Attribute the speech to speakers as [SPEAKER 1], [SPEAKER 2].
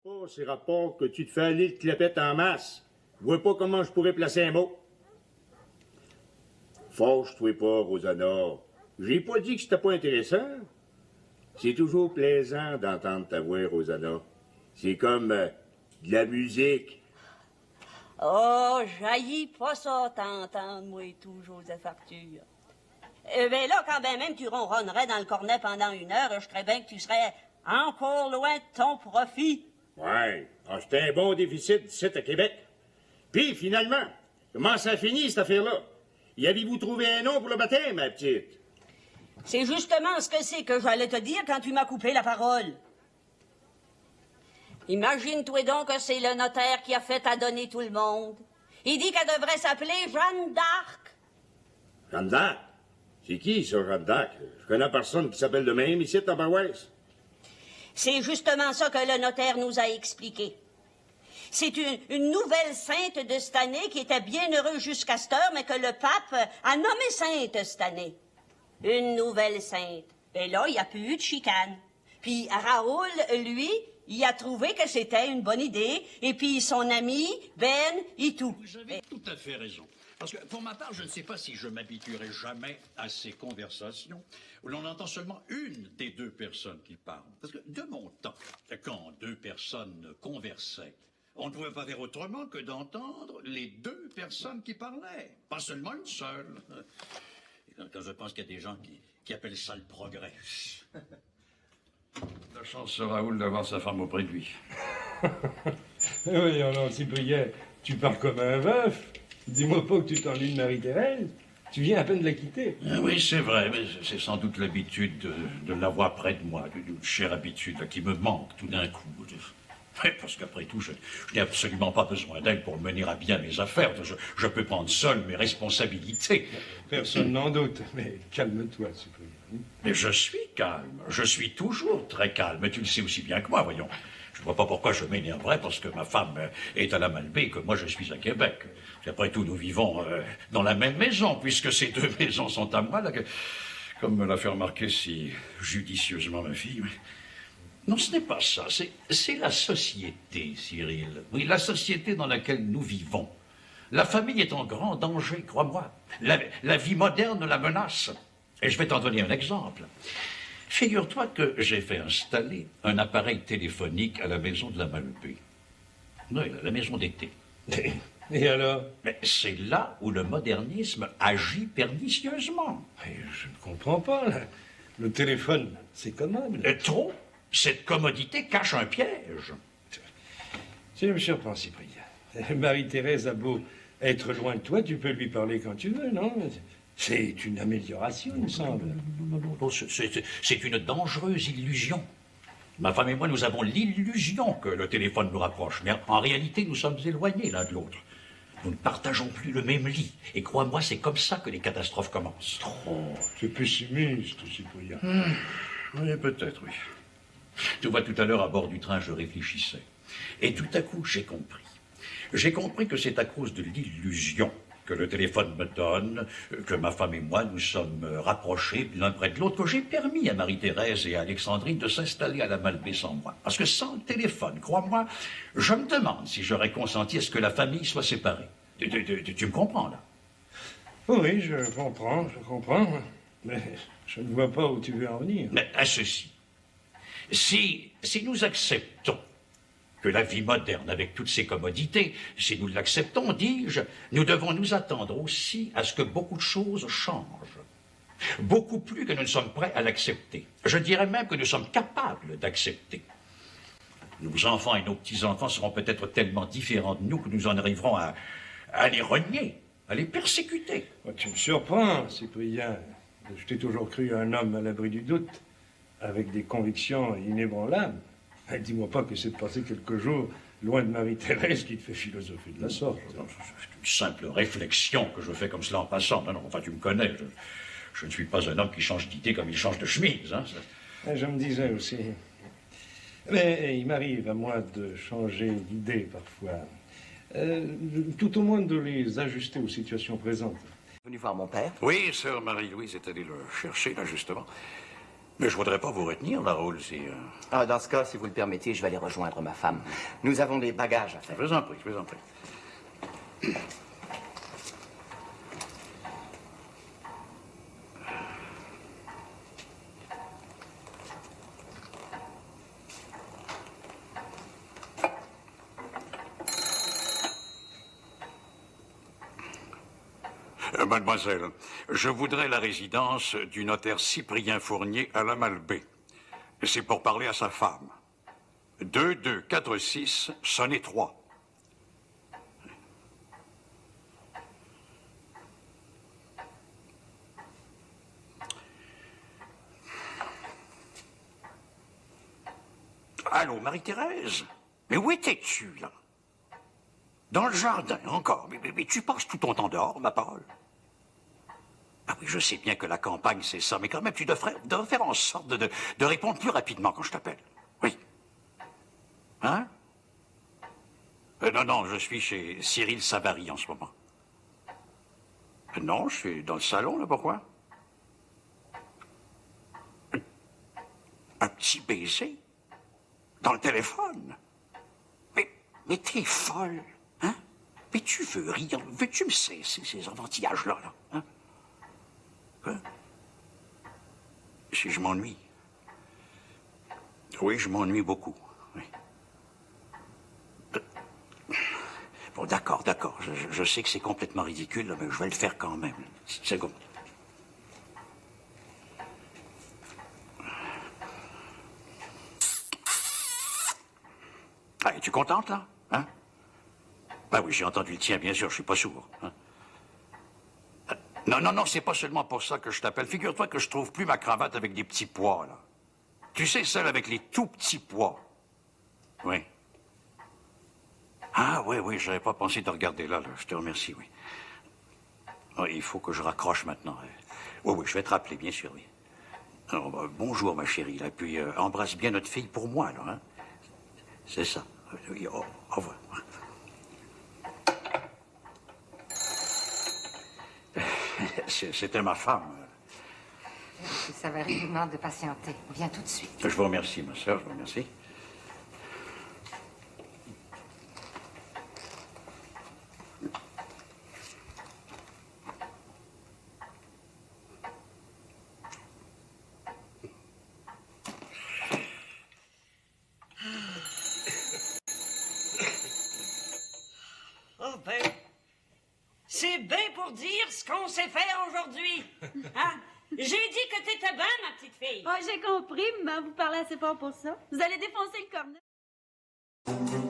[SPEAKER 1] pas ces rapports que tu te fais aller le clépette en masse. Je vois pas comment je pourrais placer un mot. Fâche-toi pas, Rosanna. J'ai pas dit que c'était pas intéressant. C'est toujours plaisant d'entendre ta voix, Rosanna. C'est comme de la musique.
[SPEAKER 2] Oh, j'haïs pas ça, t'entendre, moi et tout, Joseph Arthur. Ben là, quand ben même tu ronronnerais dans le cornet pendant 1 heure, je serais bien que tu serais encore loin de ton profit.
[SPEAKER 1] Ouais, c'était un bon déficit d'ici à Québec. Puis, finalement, comment ça finit, cette affaire-là? Y avez-vous trouvé un nom pour le baptême, ma petite?
[SPEAKER 2] C'est justement ce que c'est que j'allais te dire quand tu m'as coupé la parole. Imagine-toi donc que c'est le notaire qui a fait adonner tout le monde. Il dit qu'elle devrait s'appeler Jeanne d'Arc.
[SPEAKER 1] Jeanne d'Arc? C'est qui, ça, Jeanne d'Arc? Je connais personne qui s'appelle de même ici, Tabarouès.
[SPEAKER 2] C'est justement ça que le notaire nous a expliqué. C'est une nouvelle sainte de cette année qui était bien heureuse jusqu'à cette heure, mais que le pape a nommée sainte cette année. Une nouvelle sainte. Et là, il n'y a plus eu de chicane. Puis Raoul, lui, il a trouvé que c'était une bonne idée. Et puis son ami, Ben, et tout.
[SPEAKER 3] Vous avez tout à fait raison. Parce que pour ma part, je ne sais pas si je m'habituerai jamais à ces conversations où l'on entend seulement une des deux personnes qui parlent. Parce que de mon temps, quand deux personnes conversaient, on ne pouvait pas faire autrement que d'entendre les deux personnes qui parlaient, pas seulement une seule. Et quand je pense qu'il y a des gens qui appellent ça le progrès. La chance sur Raoul d'avoir sa femme auprès de lui.
[SPEAKER 4] Oui, alors, Cyprien, tu parles comme un veuf. Dis-moi pas que tu t'ennuies de Marie-Thérèse. Tu viens à peine de la quitter.
[SPEAKER 3] Oui, c'est vrai, mais c'est sans doute l'habitude de l'avoir près de moi, une chère habitude là, qui me manque tout d'un coup. Oui, parce qu'après tout, je n'ai absolument pas besoin d'elle pour mener à bien mes affaires. Je peux prendre seul mes responsabilités.
[SPEAKER 4] Personne n'en doute, mais calme-toi, Cyprien.
[SPEAKER 3] Mais je suis calme, je suis toujours très calme, tu le sais aussi bien que moi, voyons. Je ne vois pas pourquoi je m'énerverais parce que ma femme est à la Malbaie et que moi je suis à Québec. Après tout, nous vivons dans la même maison, puisque ces deux maisons sont à moi, là, comme me l'a fait remarquer si judicieusement ma fille. Non, ce n'est pas ça, c'est la société, Cyril. Oui, la société dans laquelle nous vivons. La famille est en grand danger, crois-moi. La vie moderne la menace. Et je vais t'en donner un exemple. Figure-toi que j'ai fait installer un appareil téléphonique à la maison de la Malbaie. Oui, la maison d'été.
[SPEAKER 4] Et alors?
[SPEAKER 3] Mais c'est là où le modernisme agit pernicieusement.
[SPEAKER 4] Mais je ne comprends pas, là. Le téléphone, c'est commode.
[SPEAKER 3] Trop. Cette commodité cache un piège.
[SPEAKER 4] Tu me surprends, Cyprien. Marie-Thérèse a beau être loin de toi, tu peux lui parler quand tu veux, non? C'est une amélioration, il me semble.
[SPEAKER 3] Non, c'est une dangereuse illusion. Ma femme et moi, nous avons l'illusion que le téléphone nous rapproche. Mais en réalité, nous sommes éloignés l'un de l'autre. Nous ne partageons plus le même lit. Et crois-moi, c'est comme ça que les catastrophes commencent.
[SPEAKER 4] Oh, c'est pessimiste, Cyprien.
[SPEAKER 3] Oui, peut-être, oui. Tu vois, tout à l'heure, à bord du train, je réfléchissais. Et tout à coup, j'ai compris. J'ai compris que c'est à cause de l'illusion que le téléphone me donne, que ma femme et moi nous sommes rapprochés l'un près de l'autre, que j'ai permis à Marie-Thérèse et à Alexandrine de s'installer à la Malbaie sans moi. Parce que sans le téléphone, crois-moi, je me demande si j'aurais consenti à ce que la famille soit séparée. Tu me comprends, là?
[SPEAKER 4] Oui, je comprends. Mais je ne vois pas où tu veux en venir.
[SPEAKER 3] Mais à ceci, si nous acceptons que la vie moderne, avec toutes ses commodités, si nous l'acceptons, dis-je, nous devons nous attendre aussi à ce que beaucoup de choses changent. Beaucoup plus que nous ne sommes prêts à l'accepter. Je dirais même que nous sommes capables d'accepter. Nos enfants et nos petits-enfants seront peut-être tellement différents de nous que nous en arriverons à les renier, à les persécuter.
[SPEAKER 4] Oh, tu me surprends, Cyprien. Je t'ai toujours cru un homme à l'abri du doute, avec des convictions inébranlables. Dis-moi pas que c'est de passer quelques jours loin de Marie-Thérèse qui te fait philosopher de la sorte.
[SPEAKER 3] C'est une simple réflexion que je fais comme cela en passant. Non, enfin, tu me connais. Je ne suis pas un homme qui change d'idée comme il change de chemise. Hein,
[SPEAKER 4] je me disais aussi. Mais il m'arrive à moi de changer d'idée parfois. Tout au moins de les ajuster aux situations présentes.
[SPEAKER 5] Venu voir mon père?
[SPEAKER 3] Oui, sœur Marie-Louise est allée le chercher, là, justement. Mais je voudrais pas vous retenir, là, Raoul, si...
[SPEAKER 5] Ah, dans ce cas, si vous le permettez, je vais aller rejoindre ma femme. Nous avons des bagages à faire.
[SPEAKER 3] Je vous en prie, je vous en prie. Mademoiselle, je voudrais la résidence du notaire Cyprien Fournier à la Malbaie. C'est pour parler à sa femme. 2246, sonnet 3. Allô, Marie-Thérèse? Mais où étais-tu, là? Dans le jardin, encore. Mais tu passes tout ton temps dehors, ma parole. Ah oui, je sais bien que la campagne, c'est ça, mais quand même, tu devrais faire en sorte de répondre plus rapidement quand je t'appelle. Oui. Hein? Non, je suis chez Cyril Savary en ce moment. Non, je suis dans le salon, là, pourquoi? Un petit baiser? Dans le téléphone? Mais t'es folle, hein? Mais tu veux rire? Veux-tu me cesser ces enfantillages-là, là? Hein? Quoi? Si je m'ennuie? Oui, je m'ennuie beaucoup, oui. Bon, d'accord. Je sais que c'est complètement ridicule, mais je vais le faire quand même. Une seconde. Ah, es-tu contente, là? Hein? Ben oui, j'ai entendu le tien, bien sûr, je suis pas sourd. Hein? Non, c'est pas seulement pour ça que je t'appelle. Figure-toi que je trouve plus ma cravate avec des petits pois, là. Tu sais, celle avec les tout petits pois. Oui. Ah, oui, j'avais pas pensé de regarder là. Je te remercie, oui. Oh, il faut que je raccroche maintenant. Oui, je vais te rappeler, bien sûr, oui. Alors, bonjour, ma chérie, là, puis embrasse bien notre fille pour moi, là, hein. C'est ça. Oui, au revoir. C'était ma femme.
[SPEAKER 6] Monsieur Savary vous demande de patienter. On vient tout de suite.
[SPEAKER 3] Je vous remercie, ma sœur, je vous remercie.
[SPEAKER 2] Oh ben, c'est bien pour dire ce qu'on sait faire aujourd'hui. Hein? J'ai dit que t'étais bonne, ma petite fille.
[SPEAKER 7] Oh, j'ai compris, mais vous parlez assez fort pour ça. Vous allez défoncer le cornet.